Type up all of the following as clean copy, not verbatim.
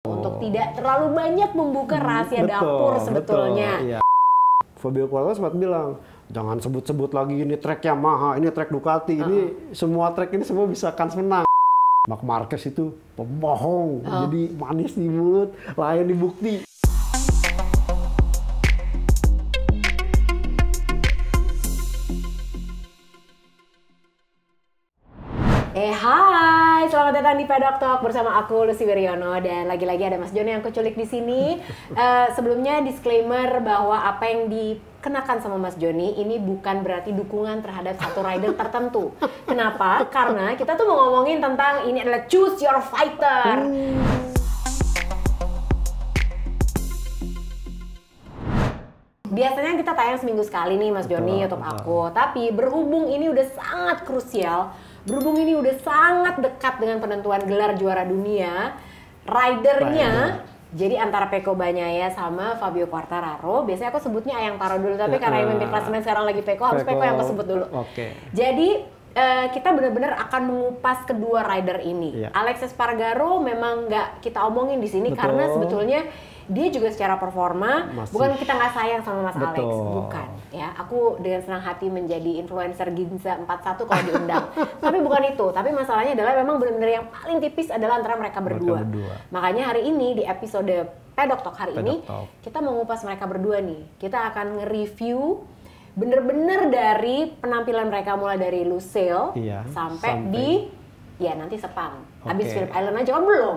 Untuk tidak terlalu banyak membuka rahasia dapur sebetulnya. Betul, iya. Fabio Quartararo sempat bilang, jangan sebut-sebut lagi ini track Yamaha, ini track Ducati, ini semua track ini semua bisa kans menang. Marc Marquez itu pembohong, jadi manis di mulut, lain di bukti. Hai, selamat datang di Pedok Talk bersama aku Lucy Wiryono dan lagi-lagi ada Mas Joni yang kuculik di sini. Sebelumnya disclaimer bahwa apa yang dikenakan sama Mas Joni ini bukan berarti dukungan terhadap satu rider tertentu. Kenapa? Karena kita tuh mau ngomongin tentang ini adalah choose your fighter. Biasanya kita tayang seminggu sekali nih Mas Joni untuk aku, tapi berhubung ini udah sangat krusial, berhubung ini udah sangat dekat dengan penentuan gelar juara dunia, ridernya jadi antara Pecco Bagnaia sama Fabio Quartararo. Biasanya aku sebutnya Ayang Taro dulu, tapi karena yang memimpin klasemen sekarang lagi Pecco, harus Pecco yang aku sebut dulu. Jadi kita benar-benar akan mengupas kedua rider ini. Alex Espargaro memang nggak kita omongin di sini karena sebetulnya dia juga secara performa, bukan kita nggak sayang sama Mas Alex, bukan. Ya, aku dengan senang hati menjadi influencer Ginza 41 kalau diundang. Tapi bukan itu, tapi masalahnya adalah memang benar-benar yang paling tipis adalah antara mereka berdua. Makanya hari ini di episode Pedok Talk hari ini, kita mengupas mereka berdua nih. Kita akan nge-review bener-bener dari penampilan mereka mulai dari Lusail sampai di nanti Sepang. Habis Phillip Island aja kan belum.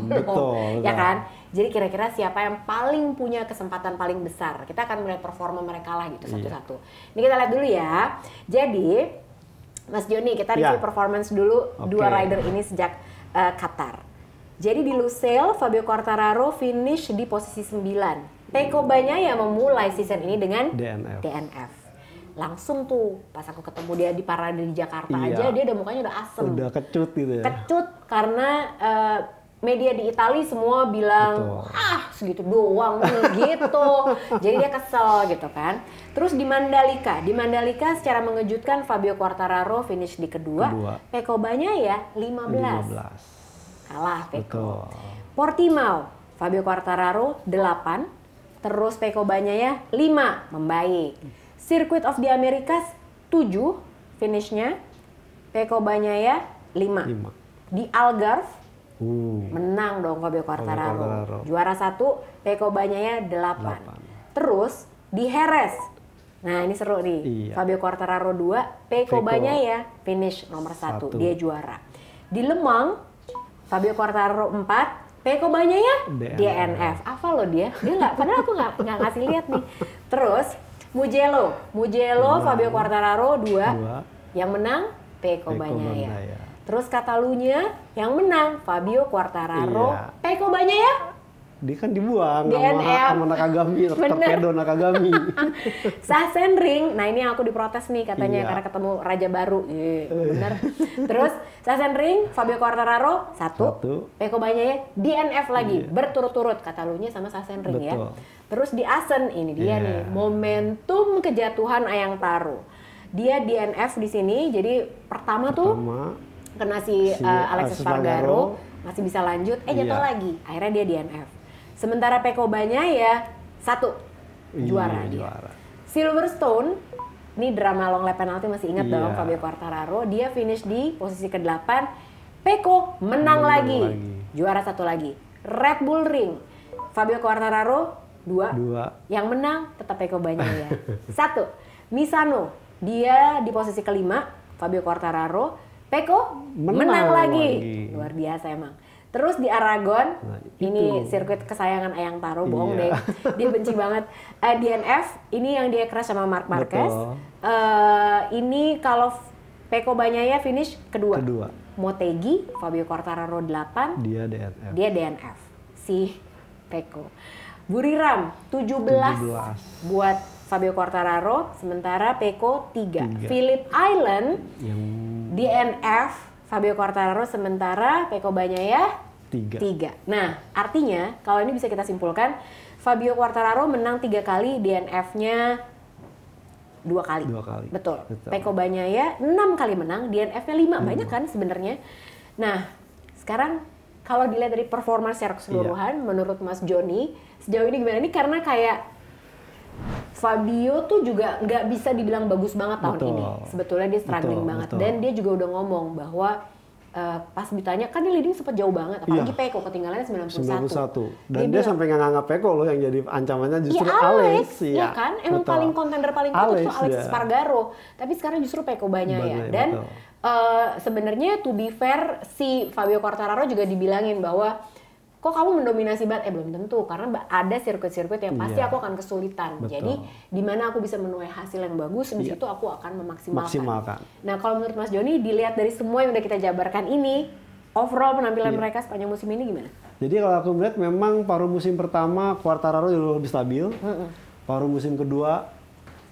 Betul. Ya kan? Jadi kira-kira siapa yang paling punya kesempatan paling besar? Kita akan melihat performa mereka lah gitu satu-satu. Ini kita lihat dulu ya. Jadi Mas Joni, kita review performance dulu dua rider ini sejak Qatar. Jadi di Lusail, Fabio Quartararo finish di posisi 9. Pecco Bagnaia memulai season ini dengan DNF. Langsung tuh pas aku ketemu dia di parade di Jakarta aja, dia udah mukanya udah asem. Udah kecut gitu ya. Kecut karena media di Italia semua bilang, segitu doang gitu. Jadi dia kesel gitu kan. Terus di Mandalika secara mengejutkan Fabio Quartararo finish di kedua. Pecco Bagnaia 15. Kalah Pecco. Portimao, Fabio Quartararo 8. Terus Pecco Bagnaia 5, membaik. Circuit of the Americas 7 finishnya, Pecco Bagnaia 5. Di Algarve menang dong Fabio Quartararo. Juara 1 Pecco Bagnaia 8. Terus di Jerez, nah ini seru nih, Fabio Quartararo 2, Pecco Bagnaia finish nomor 1, dia juara. Di Le Mans, Fabio Quartararo 4, Pecco Bagnaia DNF. Apa lo dia nggak, padahal aku nggak ngasih lihat nih. Terus Mugello, Fabio Quartararo 2, yang menang Pecco Bagnaia. Terus Catalunya yang menang Fabio Quartararo, Pecco Bagnaia. Dia kan dibuang DNF sama Nakagami, torpedo Nakagami. Sachsenring, nah ini yang aku diprotes nih katanya karena ketemu raja baru. Bener. Terus Sachsenring, Fabio Quartararo 1, Pecco Bagnaia DNF lagi berturut-turut, Catalunya sama Sachsenring ya. Terus di Assen, ini dia nih, momentum kejatuhan Ayang Taro. Dia DNF di sini, jadi pertama tuh kena si Alex Espargaro, masih bisa lanjut, jatuh lagi. Akhirnya dia DNF. Sementara Pecco Bagnaia 1, juara dia. Silverstone, ini drama long lap penalti masih ingat dong Fabio Quartararo. Dia finish di posisi ke-8, Pecco menang lagi. Juara 1 lagi. Red Bull Ring, Fabio Quartararo 2, yang menang tetap Pecco Bagnaia. 1, Misano, dia di posisi ke-5, Fabio Quartararo, Pecco menang lagi. Luar biasa emang. Terus di Aragon, ini sirkuit kesayangan Ayang Taro, bohong deh, dia benci banget. DNF, ini yang dia crash sama Marc Marquez. Ini kalau Pecco Bagnaia finish kedua. Motegi, Fabio Quartararo 8, dia DNF. Si Pecco. Buriram 17 buat Fabio Quartararo, sementara Pecco 3. Phillip Island DNF Fabio Quartararo, sementara Pecco Bagnaia 3. Nah, artinya kalau ini bisa kita simpulkan, Fabio Quartararo menang 3 kali, DNF-nya 2 kali. Betul. Pecco Bagnaia 6 kali menang, DNF-nya 5. Banyak kan sebenarnya. Nah, sekarang kalau dilihat dari performa secara keseluruhan, menurut Mas Joni sejauh ini gimana? Ini karena kayak Fabio tuh juga nggak bisa dibilang bagus banget tahun ini. Sebetulnya dia struggling banget. Dan dia juga udah ngomong bahwa pas ditanya, kan dia leading sempat jauh banget. Apalagi Peko ketinggalannya 91. Dan dia sampai nggak nganggap Peko loh yang jadi ancamannya justru Alex. Iya kan? Emang paling kontender paling kuat itu Alex Espargaro. Tapi sekarang justru Peko banyak ya. Dan sebenarnya to be fair, si Fabio Quartararo juga dibilangin bahwa kok kamu mendominasi banget? Belum tentu, karena ada sirkuit-sirkuit yang pasti aku akan kesulitan. Jadi di mana aku bisa menuai hasil yang bagus, di situ aku akan memaksimalkan. Nah, kalau menurut Mas Joni, dilihat dari semua yang udah kita jabarkan ini, overall penampilan mereka sepanjang musim ini gimana? Jadi kalau aku melihat memang paruh musim pertama Quartararo lebih stabil. Paruh musim kedua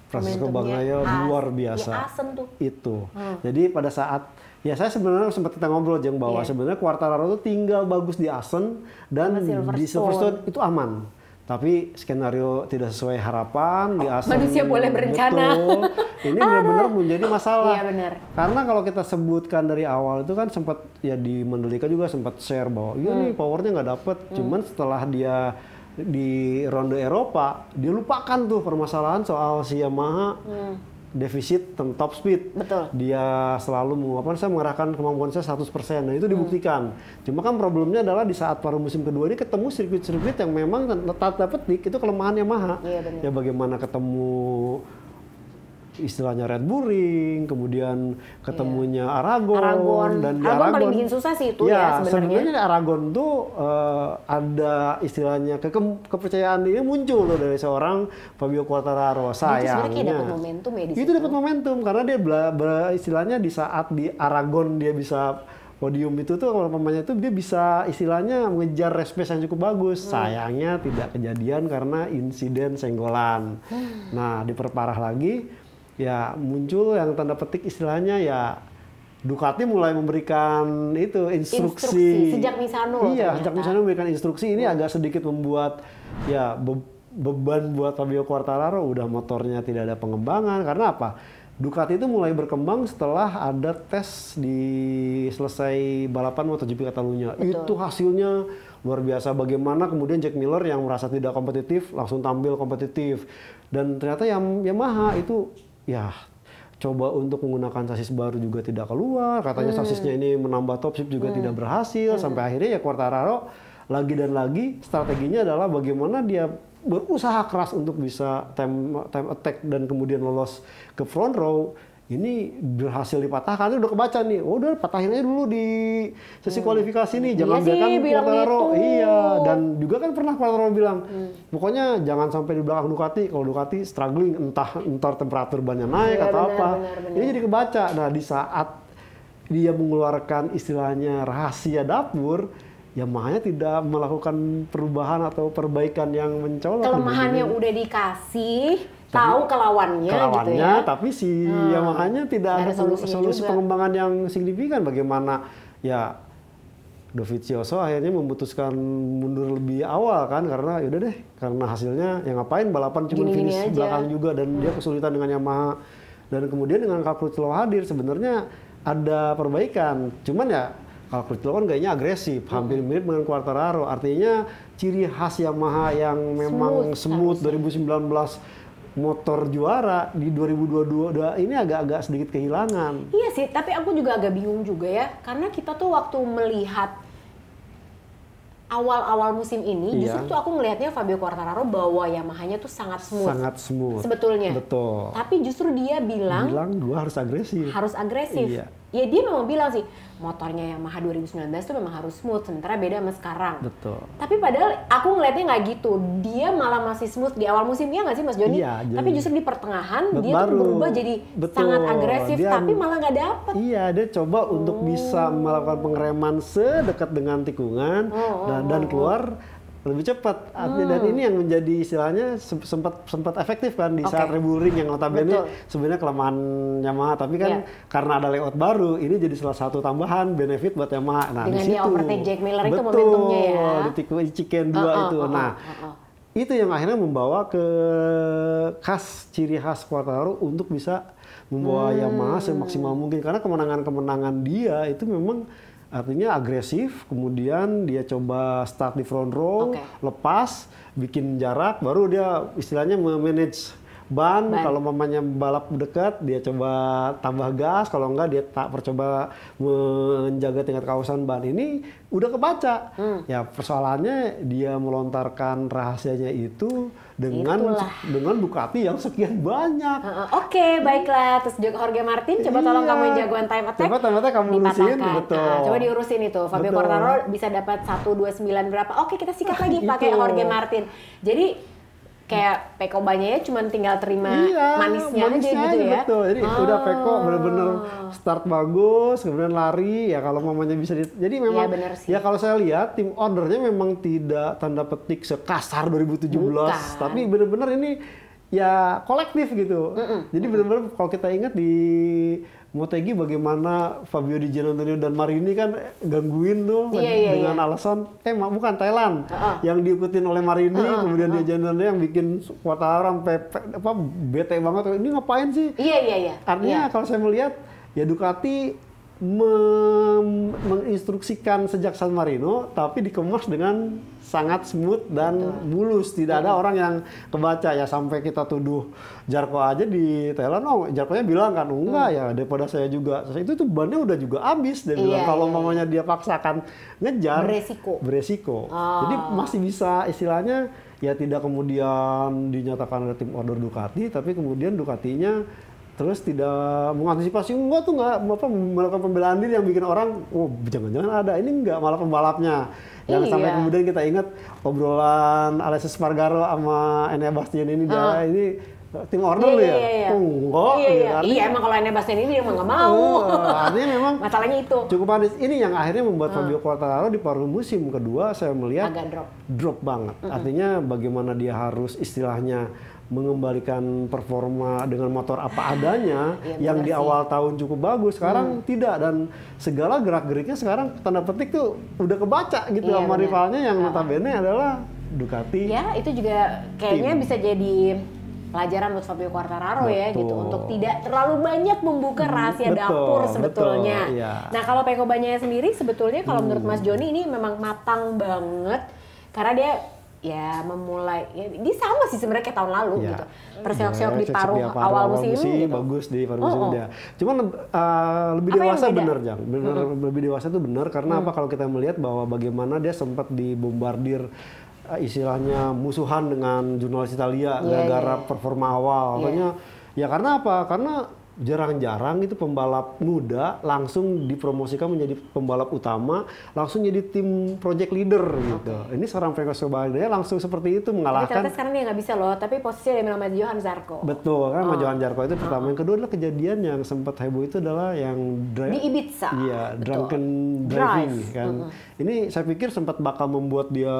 Francisco Bagnaia luar biasa. Ya, asem tuh. Itu. Jadi pada saat saya sebenarnya sempat kita ngobrol Jeng bahwa sebenarnya Quartararo itu tinggal bagus di Assen dan di Silverstone itu aman. Tapi skenario tidak sesuai harapan di Assen. Manusia boleh berencana. Betul. Ini benar-benar menjadi masalah. Iya benar. Karena kalau kita sebutkan dari awal itu kan sempat di Mandalika juga sempat share bahwa nih powernya nggak dapet. Cuman setelah dia di ronde Eropa, dia lupakan tuh permasalahan soal si Yamaha. Defisit top speed. Betul. Dia selalu mengerahkan kemampuan saya 100%. Dan itu dibuktikan. Cuma kan problemnya adalah di saat paruh musim kedua ini ketemu sirkuit-sirkuit yang memang tanda petik itu kelemahan Yamaha. Iya, benar. Ya bagaimana ketemu istilahnya Red Bull Ring, kemudian ketemunya Aragon dan di Aragon paling bikin susah sih itu sebenarnya Aragon tuh ada istilahnya kepercayaan ini muncul loh dari seorang Fabio Quartararo. Sayangnya dapat momentum ya di situ. Itu dapat momentum karena dia istilahnya di saat di Aragon dia bisa podium itu tuh kalau pemainnya itu dia bisa istilahnya mengejar race pace yang cukup bagus. Sayangnya tidak kejadian karena insiden senggolan. Nah, diperparah lagi ya muncul yang tanda petik istilahnya ya Ducati mulai memberikan itu instruksi. Sejak Misano. Iya, sejak Misano memberikan instruksi ini agak sedikit membuat ya beban buat Fabio Quartararo, udah motornya tidak ada pengembangan karena apa? Ducati itu mulai berkembang setelah ada tes di selesai balapan MotoGP Catalunya. Itu hasilnya luar biasa. Bagaimana kemudian Jack Miller yang merasa tidak kompetitif langsung tampil kompetitif. Dan ternyata Yamaha itu ya coba untuk menggunakan sasis baru juga tidak keluar. Katanya sasisnya ini menambah top speed juga tidak berhasil. Sampai akhirnya ya Quartararo lagi dan lagi strateginya adalah bagaimana dia berusaha keras untuk bisa time attack dan kemudian lolos ke front row. Ini berhasil dipatahkan, ini udah kebaca nih. Udah patahin aja dulu di sesi kualifikasi nih, jangan biarkan Quartararo. Iya, dan juga kan pernah Quartararo bilang, pokoknya jangan sampai di belakang Ducati. Kalau Ducati struggling, entah temperatur bannya naik atau apa. Benar. Ini jadi kebaca. Nah, di saat dia mengeluarkan istilahnya rahasia dapur, Yamaha tidak melakukan perubahan atau perbaikan yang mencolok. Kelemahan yang udah dikasih. Tahu kelawannya gitu ya. Tapi si Yamaha-nya tidak ada solusi pengembangan yang signifikan. Bagaimana ya Dovizioso akhirnya memutuskan mundur lebih awal kan karena yaudah deh karena hasilnya yang ngapain balapan cuma finish belakang juga dan dia kesulitan dengan Yamaha. Dan kemudian dengan Crutchlow hadir sebenarnya ada perbaikan. Cuman ya Crutchlow kan gayanya agresif, hampir mirip dengan Quartararo. Artinya ciri khas Yamaha yang memang smooth 2019 motor juara di 2022 ini agak-agak sedikit kehilangan. Iya sih, tapi aku juga agak bingung juga ya, karena kita tuh waktu melihat awal-awal musim ini, justru tuh aku ngelihatnya Fabio Quartararo bawa Yamaha-nya tuh sangat smooth. Sangat smooth. Sebetulnya. Betul. Tapi justru dia bilang gua harus agresif. Harus agresif. Iya. Ya dia memang bilang sih, motornya Yamaha 2019 tuh memang harus smooth, sementara beda sama sekarang. Betul. Tapi padahal aku ngelihatnya nggak gitu. Dia malah masih smooth di awal musim, ya nggak sih Mas Joni? Iya, tapi justru di pertengahan dia tuh berubah jadi sangat agresif, tapi malah nggak dapet. Iya, dia coba untuk bisa melakukan pengereman sedekat dengan tikungan dan keluar lebih cepat. Dan ini yang menjadi istilahnya sempat efektif kan di saat Red Bull Ring yang notabene sebenarnya kelemahan Yamaha, tapi kan karena ada layout baru ini jadi salah satu tambahan benefit buat Yamaha. Nah, dengan di situ dia overtake Jack Miller itu momentumnya ya. Di Chicken 2 itu. Itu yang akhirnya membawa ke ciri khas Quartararo untuk bisa membawa Yamaha semaksimal mungkin karena kemenangan dia itu memang Artinya agresif, kemudian dia coba start di front row, lepas, bikin jarak, baru dia istilahnya memanage ban. Kalau mamanya balap dekat, dia coba tambah gas. Kalau enggak, dia tak percoba menjaga tingkat kausan ban. Ini udah kebaca. Ya persoalannya dia melontarkan rahasianya itu dengan Ducati yang sekian banyak. Oke, baiklah. Terus Jorge Martin, coba tolong kamu yang jagoan time attack. Coba time attack kamu urusin, betul. Coba diurusin itu. Fabio Quartararo bisa dapat 129 berapa? Oke, kita sikat lagi pakai Jorge Martin. Jadi kayak Pecco Bagnaia cuma tinggal terima manisnya aja gitu ya. Betul. Jadi udah Pecco bener-bener start bagus, kemudian lari ya kalau mamanya bisa jadi memang ya kalau saya lihat tim ordernya memang tidak tanda petik sekasar 2017, tapi bener-bener ini ya kolektif gitu. Jadi bener-bener kalau kita ingat di Motegi bagaimana Fabio Di Giannantonio dan Marini kan gangguin tuh dengan alasan bukan Thailand yang diikutin oleh Marini, kemudian Di Giannantonio yang bikin Quartararo sampai bete banget, ini ngapain sih? Artinya kalau saya melihat ya Ducati menginstruksikan sejak San Marino, tapi dikemas dengan sangat smooth dan mulus. Tidak ada orang yang kebaca ya, sampai kita tuduh Zarco aja di Thailand. Zarco-nya bilang kan, enggak ya daripada saya juga. Itu tuh bannya udah juga habis. Dia bilang kalau mamanya dia paksakan ngejar, beresiko. Jadi masih bisa istilahnya ya tidak kemudian dinyatakan oleh tim order Ducati, tapi kemudian Ducatinya terus tidak mengantisipasi, enggak melakukan pembelaan diri yang bikin orang, jangan-jangan ada, ini enggak, malah pembalapnya. Yang sampai kemudian kita ingat obrolan Alessio Spargaro sama Enea Bastian ini, ini tim order emang kalau Enea Bastian ini emang nggak mau. Artinya memang masalahnya itu. Cukup manis. Ini yang akhirnya membuat Fabio Quartararo di paruh musim kedua saya melihat agak drop banget. Artinya bagaimana dia harus istilahnya mengembalikan performa dengan motor apa adanya yang di awal tahun cukup bagus, sekarang tidak, dan segala gerak-geriknya sekarang tanda petik tuh udah kebaca gitu sama rivalnya yang notabene adalah Ducati. Ya, itu juga kayaknya bisa jadi pelajaran buat Fabio Quartararo ya gitu, untuk tidak terlalu banyak membuka rahasia dapur sebetulnya. Nah, kalau Pecco Bagnaia sendiri sebetulnya kalau menurut Mas Joni ini memang matang banget karena dia ya memulai, dia sama sih sebenarnya kayak tahun lalu gitu. Persiok-siok di paruh awal musim gitu. Bagus di paruh musim dia. Cuman lebih dewasa bener, Jang. Lebih dewasa itu benar karena apa, kalau kita melihat bahwa bagaimana dia sempat dibombardir istilahnya musuhan dengan jurnalis Italia gara-gara performa awal. Makanya ya karena apa? Karena jarang-jarang itu pembalap muda langsung dipromosikan menjadi pembalap utama, langsung jadi tim project leader gitu. Ini seorang Pecco Bagnaia langsung seperti itu mengalahkan. Tapi sekarang dia nggak bisa loh, tapi posisinya dia sama Johan Zarco. Betul, kan sama Johan Zarco itu pertama. Yang kedua adalah kejadian yang sempat heboh itu adalah yang di Ibiza. Iya, drunken driving kan. Ini saya pikir sempat bakal membuat dia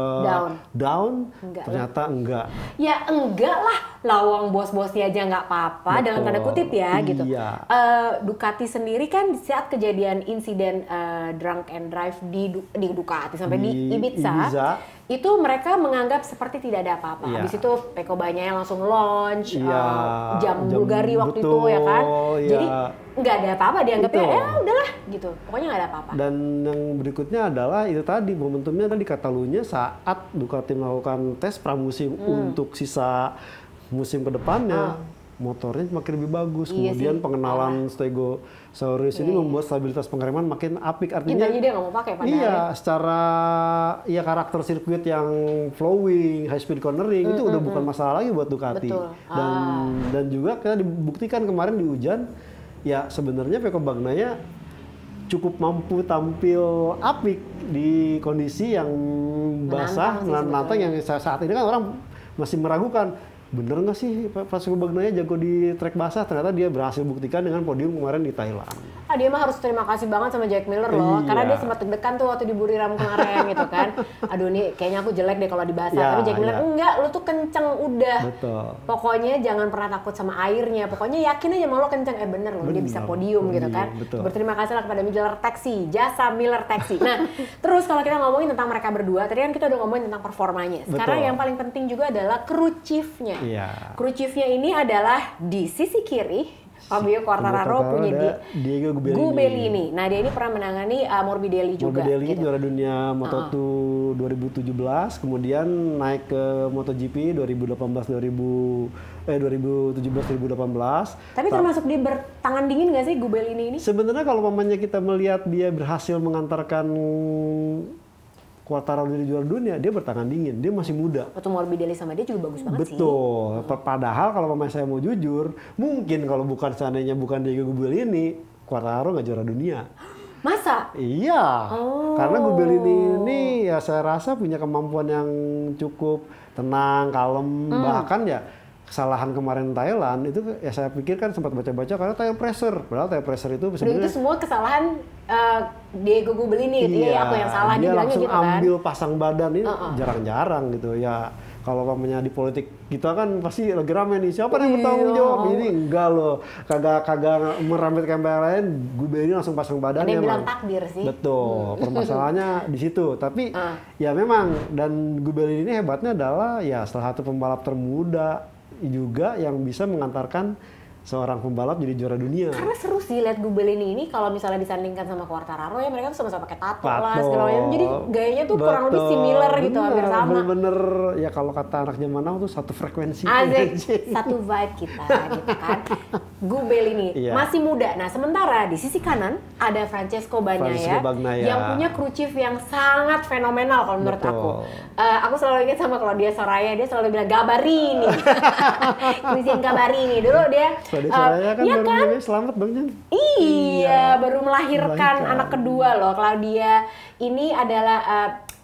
down. Ternyata enggak. Ya enggak lah, lawang bos-bosnya aja nggak apa-apa dalam tanda kutip ya gitu. Ducati sendiri kan saat kejadian insiden drunk and drive di Ducati sampai di Ibiza, itu mereka menganggap seperti tidak ada apa-apa. Habis itu Pecco Bagnaia langsung launch jam Bulgari waktu itu ya kan. Jadi nggak ada apa-apa, dianggapnya ya udahlah gitu. Pokoknya nggak ada apa-apa. Dan yang berikutnya adalah itu tadi momentumnya tadi Catalunya saat Ducati melakukan tes pramusim untuk sisa musim ke depannya. Motornya makin lebih bagus, kemudian pengenalan Stegosaurus ini membuat stabilitas pengereman makin apik. Artinya dia nggak mau pakai padahal. Iya, secara karakter sirkuit yang flowing, high speed cornering itu udah bukan masalah lagi buat Ducati. Dan juga kita dibuktikan kemarin di hujan, ya sebenarnya Pecco Bagnaia cukup mampu tampil apik di kondisi yang basah, menantang yang saat ini kan orang masih meragukan. Bener nggak sih Pecco Bagnaia jago di trek basah? Ternyata dia berhasil buktikan dengan podium kemarin di Thailand. Dia mah harus terima kasih banget sama Jack Miller loh, karena dia sempat deg-degan tuh waktu di Buriram kemarin gitu kan. Aduh nih kayaknya aku jelek deh kalau di basah, tapi Jack Miller enggak, lu tuh kenceng udah. Betul. Pokoknya jangan pernah takut sama airnya, pokoknya yakin aja mau lo kenceng, bener loh dia bisa podium gitu kan. Berterima kasih lah kepada Miller Taxi, jasa Miller Taxi. Nah terus kalau kita ngomongin tentang mereka berdua, tadi kan kita udah ngomongin tentang performanya. Sekarang yang paling penting juga adalah crew chief-nya. Crew chief-nya ini adalah di sisi kiri Fabio Quartararo punya Diego Gubelini. Nah dia ini pernah menangani Morbidelli juga. Morbidelli gitu. juara dunia Moto2 2017, kemudian naik ke MotoGP 2017-2018. Tapi termasuk dia bertangan dingin nggak sih Gubelini ini? Sebenarnya kalau mamanya kita melihat dia berhasil mengantarkan Quartararo dari juara dunia, dia bertangan dingin, dia masih muda. Waktu Morbidelli sama dia juga bagus banget sih. Betul. Padahal kalau mamanya saya mau jujur, mungkin kalau seandainya bukan Diego Gubelini, Quartararo nggak juara dunia. Masa? Iya, karena Gubelini ini ya saya rasa punya kemampuan yang cukup tenang, kalem, bahkan ya kesalahan kemarin Thailand itu ya saya pikir kan sempat baca-baca karena tire pressure, padahal tire pressure itu sebenarnya itu semua kesalahan Diego Gubelini, iya, aku yang salah dia bilangnya langsung gitu kan. ambil pasang badan ini jarang-jarang gitu ya. Kalau namanya di politik kita kan pasti lagi rame nih, siapa yang bertanggung jawab? Ini enggak loh, kagak meramit kayak yang lain, Gubelini langsung pasang badan. Ada yang bilang takdir sih. Betul, permasalahannya di situ. Tapi ya memang, dan Gubelini ini hebatnya adalah ya salah satu pembalap termuda juga yang bisa mengantarkan seorang pembalap jadi juara dunia. Karena seru sih lihat Gubelini ini kalau misalnya disandingkan sama Quartararo ya mereka tuh sama-sama pakai tato lah segala macam. Jadi gayanya tuh kurang lebih similar gitu, hampir sama. Bener-bener ya kalau kata anak zaman now tuh satu frekuensi. Asik, satu vibe kita gitu kan. Gubelini masih muda. Nah sementara di sisi kanan ada Francesco Bagnaia yang punya crew chief yang sangat fenomenal kalau menurut aku. Aku selalu ingat sama Claudia Soraya, dia selalu bilang Gabarini. Christian Gabarini. Dulu dia Soraya kan iya baru kan? Selamat Bang Jan. Iya, baru melahirkan anak kedua loh. Claudia ini adalah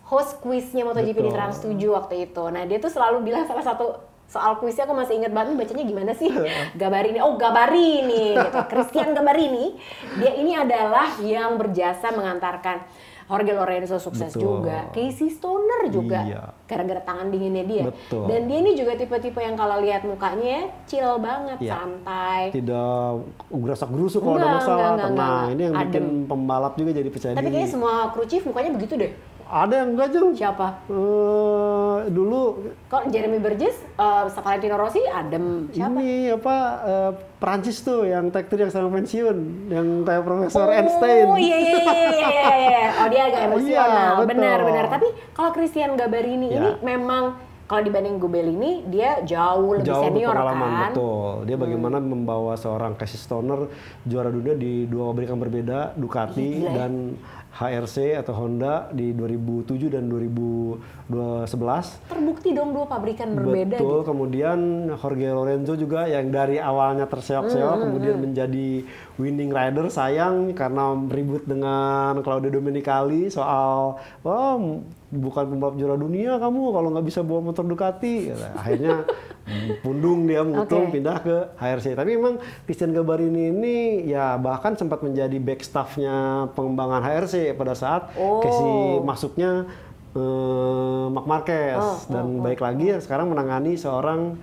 host quiznya MotoGP di Trans 7 waktu itu. Nah dia tuh selalu bilang salah satu soal kuisnya aku masih ingat banget, bacanya gimana sih? Gabarini, Gabarini gitu. Christian Gabarini, dia ini adalah yang berjasa mengantarkan Jorge Lorenzo sukses juga, Casey Stoner juga, gara-gara tangan dinginnya dia. Dan dia ini juga tipe-tipe yang kalau lihat mukanya chill banget, santai. Tidak gerasak-gerusuk kalau ada masalah, tenang. Ini yang bikin pembalap juga jadi percaya diri. Tapi kayaknya semua crew chief mukanya begitu deh. Ada yang enggak, Jeng. Siapa? Dulu. Kok Jeremy Burgess, Valentino Rossi, adem. Siapa? Ini Perancis tuh yang tektir yang sama pensiun, yang kayak Profesor Einstein. Oh iya. Oh dia agak emosional, benar. Tapi kalau Christian Gabarini ini memang kalau dibanding Gubelini dia jauh lebih senior kan. Betul. Dia bagaimana membawa seorang Casey Stoner juara dunia di dua pabrikan berbeda, Ducati dan HRC atau Honda di 2007 dan 2011. Terbukti dong dua pabrikan berbeda. Betul, gitu. Kemudian Jorge Lorenzo juga yang dari awalnya terseok-seok kemudian menjadi winning rider, sayang karena ribut dengan Claudio Domenicali soal bukan pembalap juara dunia kamu kalau nggak bisa bawa motor Ducati. Akhirnya pundung dia mutung pindah ke HRC. Tapi memang Christian Gabarini ini ya bahkan sempat menjadi back staff-nya pengembangan HRC pada saat Casey masuknya Marc Marquez dan baik lagi sekarang menangani seorang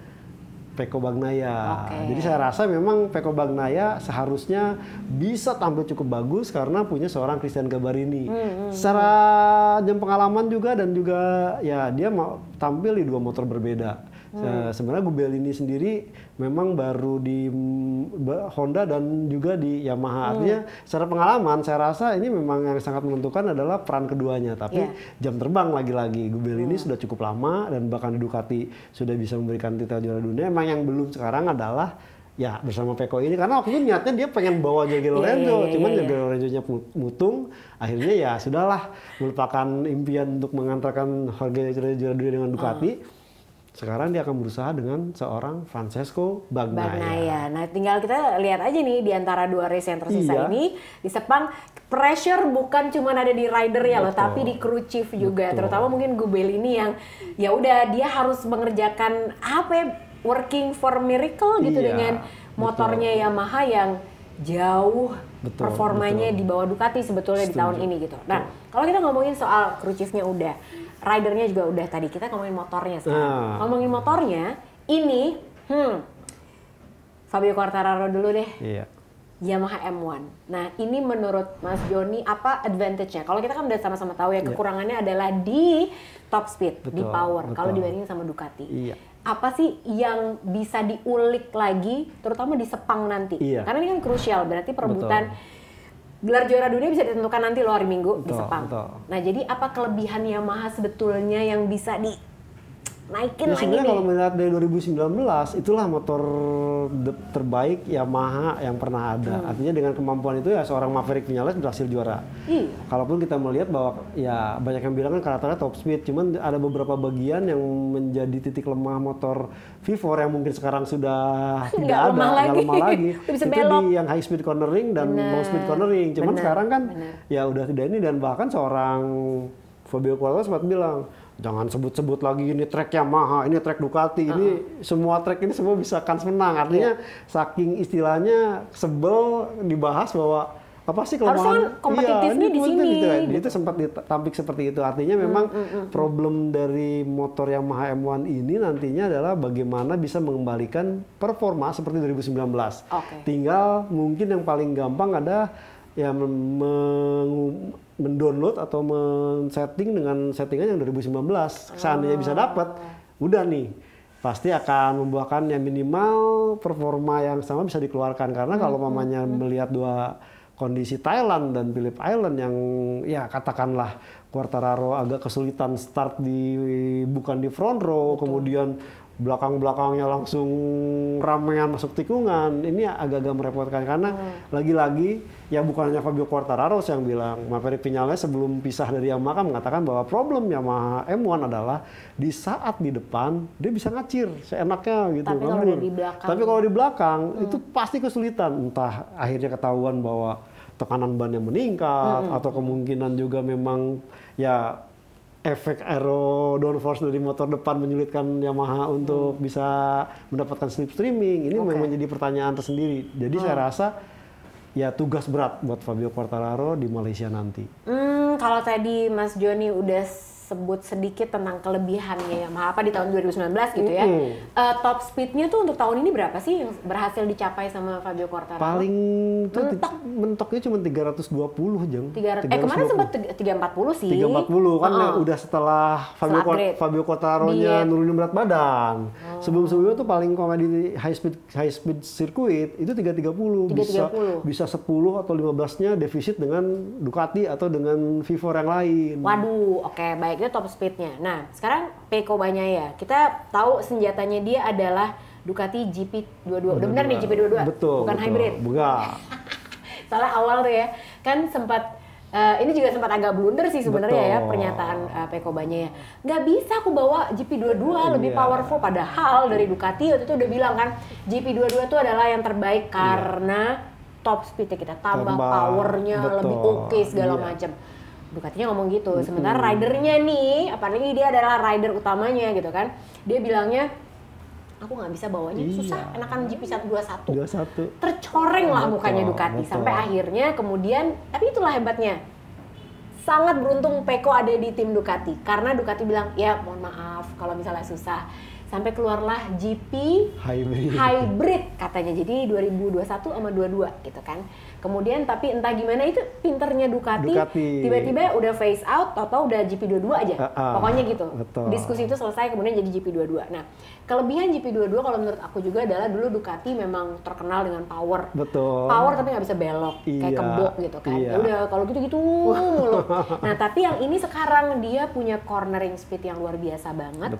Pecco Bagnaia. Jadi saya rasa memang Pecco Bagnaia seharusnya bisa tampil cukup bagus karena punya seorang Christian Gabarini. Secara jam pengalaman juga dan juga ya dia tampil di dua motor berbeda. Sebenarnya Gubelini sendiri memang baru di Honda dan juga di Yamaha. Artinya secara pengalaman saya rasa ini memang yang sangat menentukan adalah peran keduanya. Tapi jam terbang lagi-lagi Gubelini sudah cukup lama dan bahkan di Ducati sudah bisa memberikan titel juara dunia. Emang yang belum sekarang adalah ya bersama Pecco ini karena waktu itu niatnya dia pengen bawa Jorge Lorenzo, cuman Jorge Lorenzo-nya mutung, akhirnya ya sudahlah melupakan impian untuk mengantarkan Jorge juara dunia dengan Ducati. Sekarang dia akan berusaha dengan seorang Francesco Bagnaia. Nah, tinggal kita lihat aja nih di antara dua race yang tersisa ini di Sepang, pressure bukan cuma ada di rider ya loh, tapi di crew chief juga. Terutama mungkin Gubelini yang ya udah dia harus mengerjakan working for miracle gitu dengan motornya Yamaha yang jauh performanya di bawah Ducati sebetulnya di tahun ini gitu. Nah, kalau kita ngomongin soal crew chiefnya udah, ridernya juga udah, tadi kita ngomongin motornya sekarang. Ngomongin motornya, ini Fabio Quartararo dulu deh. Yamaha M1. Nah, ini menurut Mas Joni apa advantage-nya? Kalau kita kan udah sama-sama tahu ya, kekurangannya adalah di top speed, di power. Kalau dibandingin sama Ducati. Iya. Apa sih yang bisa diulik lagi, terutama di Sepang nanti? Iya. Karena ini kan krusial, berarti perebutan gelar juara dunia bisa ditentukan nanti loh hari Minggu di Sepang. Nah, jadi apa kelebihan Yamaha sebetulnya yang bisa naikin lagi sebenarnya nih? Kalau melihat dari 2019, itulah motor terbaik Yamaha yang pernah ada. Artinya dengan kemampuan itu ya seorang Maverick Viñales berhasil juara. Iya. Kalaupun kita melihat bahwa ya banyak yang bilang kan karakternya top speed, cuman ada beberapa bagian yang menjadi titik lemah motor V4 yang mungkin sekarang sudah tidak ada, nggak lemah lagi. Itu di yang high speed cornering dan low speed cornering. Cuman sekarang kan ya udah tidak ini, dan bahkan seorang Fabio Quartararo sempat bilang, jangan sebut-sebut lagi ini track Yamaha, ini track Ducati, ini semua track ini semua bisa kans menang. Artinya saking istilahnya sebel dibahas bahwa apa sih kelemahan? Harusnya kompetitifnya di sini. Gitu. Itu sempat ditampik seperti itu. Artinya memang problem dari motor Yamaha M1 ini nantinya adalah bagaimana bisa mengembalikan performa seperti 2019. Tinggal mungkin yang paling gampang ada ya mendownload atau men-setting dengan settingan yang 2019. Seandainya bisa dapat, udah nih pasti akan membuahkan yang minimal performa yang sama bisa dikeluarkan. Karena kalau mamanya melihat dua kondisi Thailand dan Phillip Island yang ya katakanlah Quartararo agak kesulitan start bukan di front row, kemudian belakang-belakangnya langsung ramean masuk tikungan, ini agak-agak merepotkan karena lagi-lagi ya bukan hanya Fabio Quartararo yang bilang, Maverick Viñales sebelum pisah dari Yamaha mengatakan bahwa problem Yamaha M1 adalah di saat di depan dia bisa ngacir seenaknya gitu. Tapi kalau di belakang itu pasti kesulitan, entah akhirnya ketahuan bahwa tekanan bannya meningkat atau kemungkinan juga memang ya efek aero downforce dari motor depan menyulitkan Yamaha untuk bisa mendapatkan slipstreaming. Ini memang menjadi pertanyaan tersendiri. Jadi saya rasa ya tugas berat buat Fabio Quartararo di Malaysia nanti. Kalau tadi Mas Joni udah sebut sedikit tentang kelebihannya Yamaha apa di tahun 2019 gitu ya. Top speednya tuh untuk tahun ini berapa sih yang berhasil dicapai sama Fabio Quartararo? Paling mentoknya cuma 320 Jeng. Kemarin sempat 340 sih. 340 kan udah setelah Fabio Quartararo-nya nurunin berat badan. Sebelum-sebelumnya tuh paling kalau di high speed circuit itu 330. Bisa 10 atau 15-nya defisit dengan Ducati atau dengan V4 yang lain. Waduh, oke, baik. Itu top speednya. Nah, sekarang Pecco Bagnaia. Kita tahu senjatanya dia adalah Ducati GP22. Udah benar nih GP22? Betul. Bukan hybrid? Bukan. Soalnya awal tuh ya, kan sempat, ini juga sempat agak blunder sih sebenarnya ya pernyataan Pecco Bagnaia. Nggak bisa aku bawa GP22 lebih powerful. Padahal dari Ducati waktu itu udah bilang kan, GP22 itu adalah yang terbaik karena top speednya kita tambah powernya lebih oke segala macam. Ducatinya ngomong gitu, sementara ridernya nih, apalagi dia adalah rider utamanya gitu kan, dia bilangnya, aku nggak bisa bawanya, susah, enakan GP121. Tercoreng lah mukanya Ducati, sampai akhirnya kemudian, tapi itulah hebatnya, sangat beruntung Pecco ada di tim Ducati, karena Ducati bilang, ya mohon maaf kalau misalnya susah, sampai keluarlah GP hybrid katanya, jadi 2021 sama 22 gitu kan. Kemudian tapi entah gimana itu pinternya Ducati. Tiba-tiba udah phase out atau udah GP22 aja. Pokoknya gitu. Diskusi itu selesai kemudian jadi GP22. Nah, kelebihan GP22 kalau menurut aku juga adalah dulu Ducati memang terkenal dengan power. Power tapi nggak bisa belok kayak kebok gitu kan. Ya udah kalau gitu-gitu mulu. Nah, tapi yang ini sekarang dia punya cornering speed yang luar biasa banget.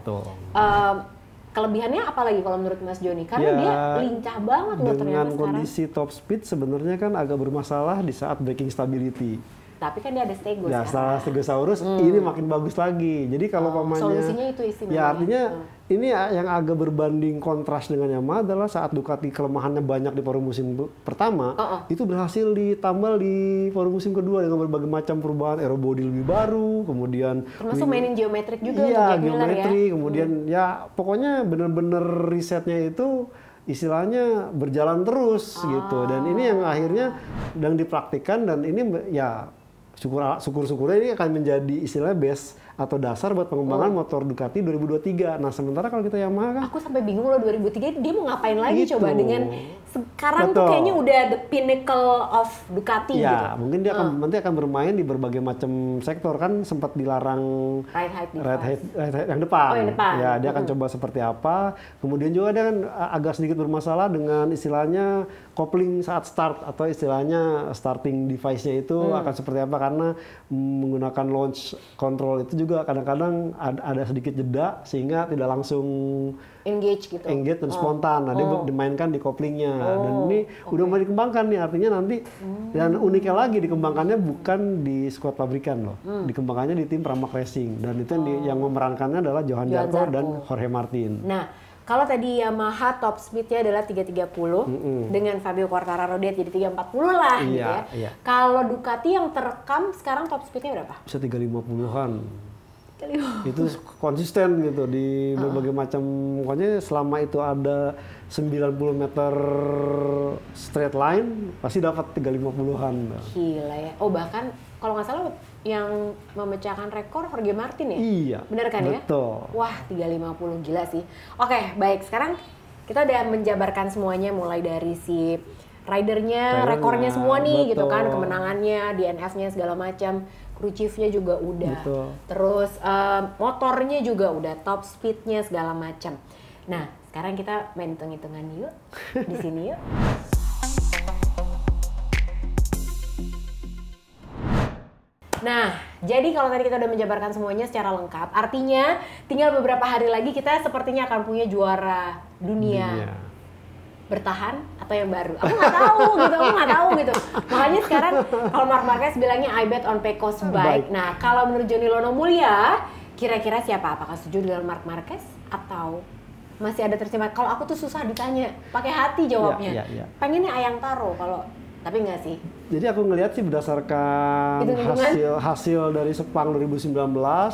Kelebihannya apa lagi kalau menurut Mas Joni? Karena dia lincah banget loh ternyata sekarang. Dengan kondisi top speed sebenarnya kan agak bermasalah di saat braking stability. Tapi kan dia ada Stegosaurus. Ya, setelah Stegosaurus ini makin bagus lagi. Jadi kalau pamannya solusinya itu istimewanya. Ya artinya ini yang agak berbanding kontras dengan Yamaha adalah saat Ducati kelemahannya banyak di paruh musim pertama, itu berhasil ditambal di paruh musim kedua dengan berbagai macam perubahan, aero body lebih baru, kemudian termasuk mainin geometrik juga untuk Jack Miller ya. Kemudian ya pokoknya bener-bener risetnya itu istilahnya berjalan terus gitu. Dan ini yang akhirnya sedang dipraktikkan dan ini ya syukur-syukurnya ini akan menjadi istilahnya best atau dasar buat pengembangan motor Ducati 2023. Nah, sementara kalau kita Yamaha kan aku sampai bingung loh 2003 dia mau ngapain lagi gitu. coba dengan sekarang tuh kayaknya udah the pinnacle of Ducati gitu. Ya, mungkin dia nanti akan bermain di berbagai macam sektor, kan sempat dilarang ride height yang depan. Yang depan. Ya, dia akan coba seperti apa. Kemudian juga dia kan agak sedikit bermasalah dengan istilahnya kopling saat start atau istilahnya starting device-nya itu akan seperti apa, karena menggunakan launch control itu juga kadang-kadang ada sedikit jeda sehingga tidak langsung engage dan spontan. Nah, dia dimainkan di koplingnya. Dan ini udah mulai dikembangkan nih, artinya nanti dan uniknya lagi dikembangkannya bukan di squad pabrikan loh. Dikembangkannya di tim Pramac Racing, dan itu yang memerankannya adalah Johan Zarco dan Jorge Martin. Nah, kalau tadi Yamaha top speed-nya adalah 330 dengan Fabio Quartararo dia jadi 340 lah gitu ya. Iya. Kalau Ducati yang terekam sekarang top speed-nya berapa? Bisa 350-an. Itu konsisten gitu di berbagai macam, pokoknya selama itu ada 90 meter straight line pasti dapat 350-an. Gila ya. Oh, bahkan kalau nggak salah yang memecahkan rekor Jorge Martin ya? Iya. Bener kan ya? Betul. Wah, 350 gila sih. Oke, baik. Sekarang kita udah menjabarkan semuanya mulai dari si ridernya, rekornya semua nih gitu kan, kemenangannya, DNF-nya segala macam. Crew chief-nya juga udah, terus motornya juga udah, top speed-nya segala macam. Nah, sekarang kita main hitung-hitungan yuk, di sini yuk. Nah, jadi kalau tadi kita udah menjabarkan semuanya secara lengkap, artinya tinggal beberapa hari lagi kita sepertinya akan punya juara dunia. Bertahan atau yang baru? Aku nggak tahu gitu. Makanya sekarang kalau Marc Marquez bilangnya I bet on Pecco's bike. Nah, kalau menurut Jonny Lono Mulia, kira-kira siapa? Apakah setuju dengan Marc Marquez atau masih ada tersimpan? Kalau aku tuh susah ditanya, pakai hati jawabnya. Pengennya Ayang Taro tapi nggak sih. Jadi aku ngelihat sih berdasarkan hasil dari Sepang 2019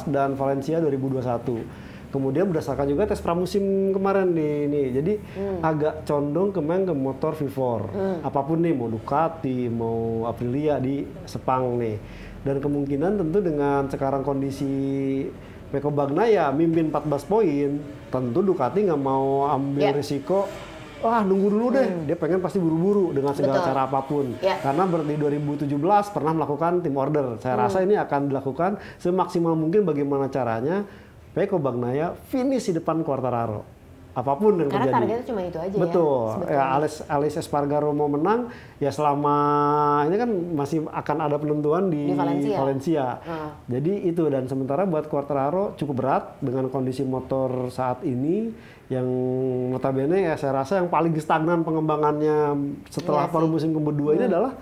dan Valencia 2021. Kemudian berdasarkan juga tes pramusim kemarin nih. Jadi agak condong ke motor V4. Apapun nih, mau Ducati, mau Aprilia di Sepang nih. Dan kemungkinan tentu dengan sekarang kondisi Pecco Bagnaia mimpin 14 poin, tentu Ducati nggak mau ambil risiko. Nunggu dulu deh, dia pengen pasti buru-buru dengan segala cara apapun. Karena di 2017 pernah melakukan team order. Saya rasa ini akan dilakukan semaksimal mungkin bagaimana caranya Pecco Bagnaia finish di depan Quartararo. Apapun yang terjadi. Karena targetnya cuma itu aja. Betul. Ya, Alex Espargaro mau menang, ya selama ini kan masih akan ada penentuan di Valencia. Jadi itu, dan sementara buat Quartararo cukup berat dengan kondisi motor saat ini yang notabene ya saya rasa yang paling stagnan pengembangannya setelah paruh musim kedua ini adalah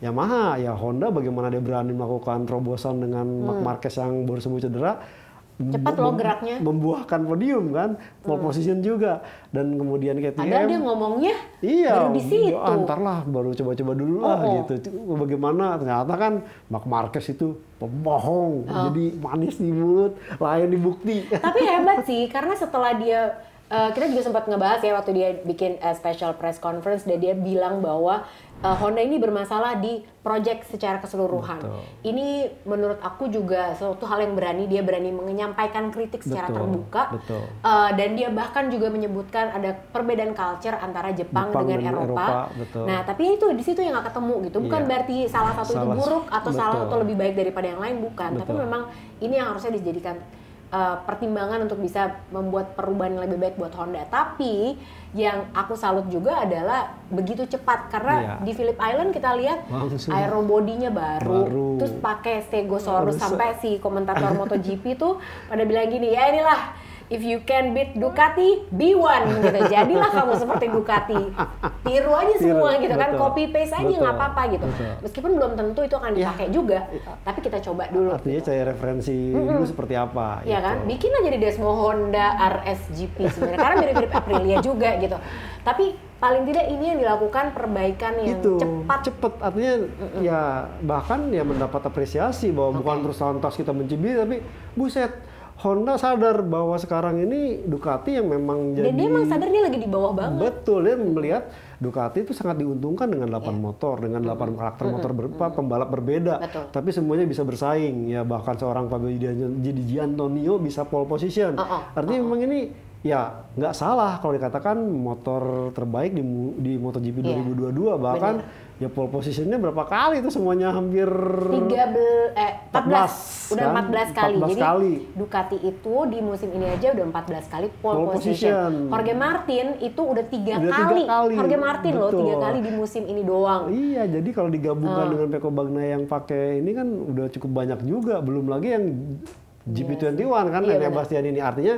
Yamaha. Ya Honda bagaimana dia berani melakukan terobosan dengan Marc Marquez yang baru sembuh cedera. Cepat loh geraknya. Membuahkan podium kan, pole position juga. Dan kemudian KTM. Padahal dia ngomongnya baru di situ. Antarlah, baru coba-coba dulu lah gitu. Bagaimana, ternyata kan Marc Marquez itu pembohong. Jadi manis di mulut, lain di bukti. Tapi hebat sih, karena setelah dia, kita juga sempat ngebahas ya waktu dia bikin special press conference, dan dia bilang bahwa Honda ini bermasalah di project secara keseluruhan. Ini menurut aku juga suatu hal yang dia berani menyampaikan kritik secara terbuka. Dan dia bahkan juga menyebutkan ada perbedaan culture antara Jepang dengan Eropa. Nah, tapi itu di situ yang nggak ketemu gitu. Bukan berarti salah satu itu buruk atau salah satu lebih baik daripada yang lain, bukan. Tapi memang ini yang harusnya dijadikan pertimbangan untuk bisa membuat perubahan yang lebih baik buat Honda. Tapi yang aku salut juga adalah begitu cepat, karena di Phillip Island kita lihat aerobodinya baru, terus pakai Stegosaurus, sampai si komentator MotoGP tuh pada bilang gini, ya inilah if you can beat Ducati, be one gitu. Jadilah kamu seperti Ducati. Tiru aja semua gitu kan, copy paste aja nggak apa-apa gitu. Meskipun belum tentu itu akan dipakai juga, tapi kita coba dulu. Artinya cari referensi dulu seperti apa. Iya kan, bikin aja di Desmo Honda RSGP sebenarnya, karena mirip-mirip Aprilia juga gitu. Tapi paling tidak ini yang dilakukan perbaikan yang cepat. Artinya ya bahkan ya mendapat apresiasi bahwa bukan terus lantas kita mencibir, tapi buset, Honda sadar bahwa sekarang ini Ducati yang memang Dan dia emang sadar dia lagi di bawah banget. Betul, dia melihat Ducati itu sangat diuntungkan dengan 8 motor, dengan 8 karakter motor pembalap berbeda. Betul. Tapi semuanya bisa bersaing. Ya bahkan seorang Fabio Di Antonio bisa pole position. Artinya memang ini ya nggak salah kalau dikatakan motor terbaik di MotoGP 2022. Bahkan ya pole positionnya berapa kali itu semuanya hampir 14 udah kan? 14 kali. 14 Jadi kali. Ducati itu di musim ini aja udah 14 kali pole position. Jorge Martin itu udah 3 kali. Jorge Martin loh 3 kali di musim ini doang. Iya, jadi kalau digabungkan dengan Pecco Bagnaia yang pakai ini kan udah cukup banyak juga. Belum lagi yang GP21 kan, Enea Bastianini. Artinya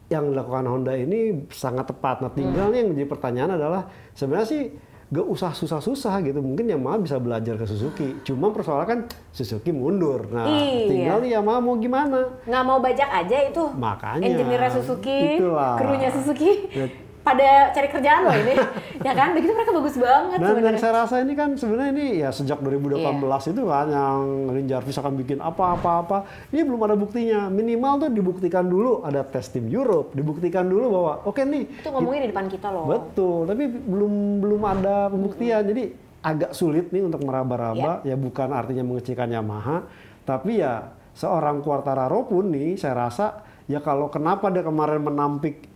yang dilakukan Honda ini sangat tepat. Nah, tinggal yang menjadi pertanyaan adalah sebenarnya sih gak usah susah-susah gitu. Mungkin Yamaha bisa belajar ke Suzuki. Cuma persoalan kan Suzuki mundur. Nah, tinggal Yamaha mau gimana? Nggak mau bajak aja itu. Makanya. Engineer Suzuki, Itulah. krunya Suzuki. Pada cari kerjaan loh ini. Ya kan? Begitu mereka bagus banget Dan sebenarnya. yang saya rasa ini kan sebenarnya ini ya sejak 2018 itu kan yang Rin Jarvis akan bikin apa-apa. Ini belum ada buktinya. Minimal tuh dibuktikan dulu ada tes tim Europe, dibuktikan dulu bahwa oke nih. Itu ngomongin di depan kita loh. Betul, tapi belum ada pembuktian. Jadi agak sulit nih untuk meraba-raba. Ya bukan artinya mengecilkan Yamaha, tapi ya seorang Quartararo pun nih saya rasa ya kalau kenapa dia kemarin menampik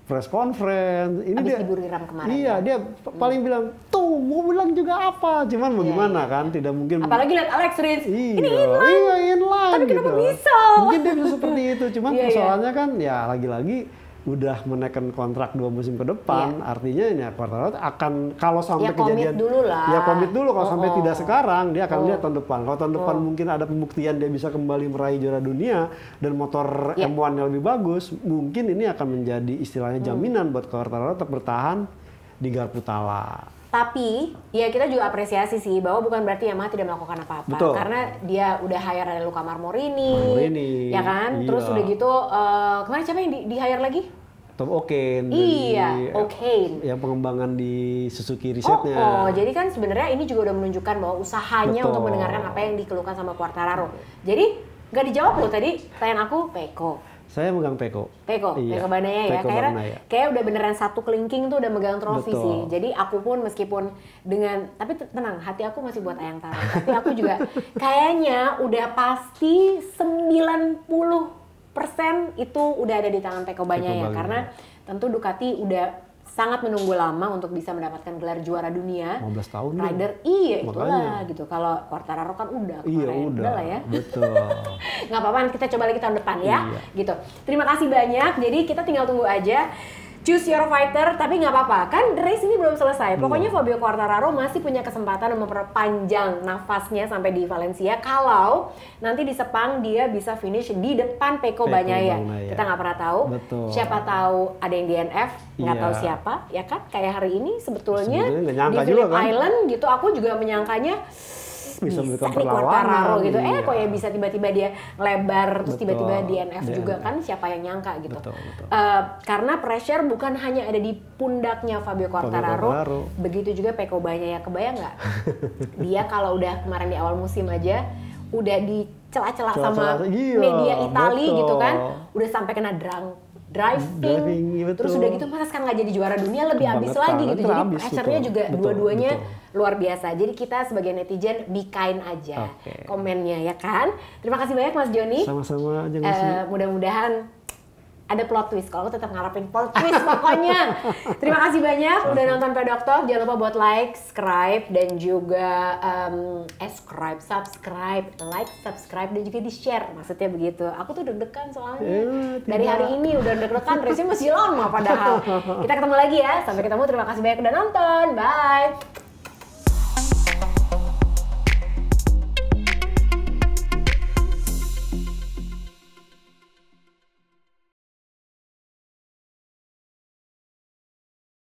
press conference ini Abis dia diburu Ram kemarin. Iya, dia paling bilang, "Tuh, mau bilang juga apa?" Cuman bagaimana kan? Tidak mungkin. Apalagi lihat Alex Rins. Iya, Ini inline. iya, inline Tapi kenapa gitu. bisa? Mungkin dia bisa seperti itu. Cuman Iya, persoalannya kan ya lagi-lagi udah menaikkan kontrak 2 musim ke depan, artinya ya Quartararo akan kalau sampai kejadian dulu lah. ya komit dulu kalau sampai tidak sekarang dia akan lihat tahun depan. Kalau tahun depan mungkin ada pembuktian dia bisa kembali meraih juara dunia dan motor M1 yang lebih bagus, mungkin ini akan menjadi istilahnya jaminan buat Quartararo tetap bertahan di garpu tala. Tapi ya kita juga apresiasi sih bahwa bukan berarti Yamaha tidak melakukan apa-apa. Betul. Karena dia udah hire ada Luca Marmorini, ya kan? Iya. Terus udah gitu kemarin siapa yang di hire lagi? Tom O'Kane. Iya, O'Kane. Yang pengembangan di Suzuki risetnya. Jadi kan sebenarnya ini juga udah menunjukkan bahwa usahanya untuk mendengarkan apa yang dikeluhkan sama Quartararo. Jadi nggak dijawab loh tadi pertanyaan aku Pecco. Saya megang Pecco. Pecco Bagnaia ya. Kayak udah beneran satu kelingking tuh udah megang trofi sih. Jadi aku pun meskipun dengan, tapi tenang, hati aku masih buat Ayang Tara. Tapi aku juga kayaknya udah pasti 90% itu udah ada di tangan Pecco Bagnaia. Karena tentu Ducati udah sangat menunggu lama untuk bisa mendapatkan gelar juara dunia. 15 tahun Rider, iya itulah gitu. Kalau Quartararo kan udah kemarin. Iya udah lah ya. Betul. Nggak apa-apa, kita coba lagi tahun depan ya. Gitu. Terima kasih banyak. Jadi kita tinggal tunggu aja. Choose your fighter, tapi nggak apa-apa. Kan race ini belum selesai. Pokoknya Fabio Quartararo masih punya kesempatan memperpanjang nafasnya sampai di Valencia. Kalau nanti di Sepang dia bisa finish di depan Pecco Bagnaia. Kita nggak pernah tahu. Betul. Siapa tahu ada yang DNF, nggak tahu siapa, ya kan? Kayak hari ini sebetulnya di Phillip Island gitu, aku juga menyangkanya bisa memberikan Quartararo gitu. Kok ya bisa tiba-tiba dia lebar terus tiba-tiba DNF juga kan, siapa yang nyangka gitu. Karena pressure bukan hanya ada di pundaknya Fabio Quartararo. Begitu juga Pecco Bagnaia. Kebayang nggak? Dia kalau udah kemarin di awal musim aja udah dicela-cela sama media Itali gitu kan. Udah sampai kena driving terus udah gitu masa sekarang nggak jadi juara dunia lebih habis lagi gitu. Jadi pressure-nya juga dua-duanya luar biasa. Jadi kita sebagai netizen be kind aja komennya ya kan. Terima kasih banyak Mas Joni. Sama-sama. Mudah-mudahan ada plot twist. Kalau aku tetap ngarepin plot twist pokoknya. Terima kasih banyak udah nonton Pedok Talk. Jangan lupa buat like, subscribe dan juga subscribe, like, subscribe dan juga di-share. Maksudnya begitu. Aku tuh deg-degan soalnya. Dari hari ini udah deg-degan, race-nya masih lama padahal. Kita ketemu lagi ya. Sampai ketemu. Terima kasih banyak udah nonton. Bye.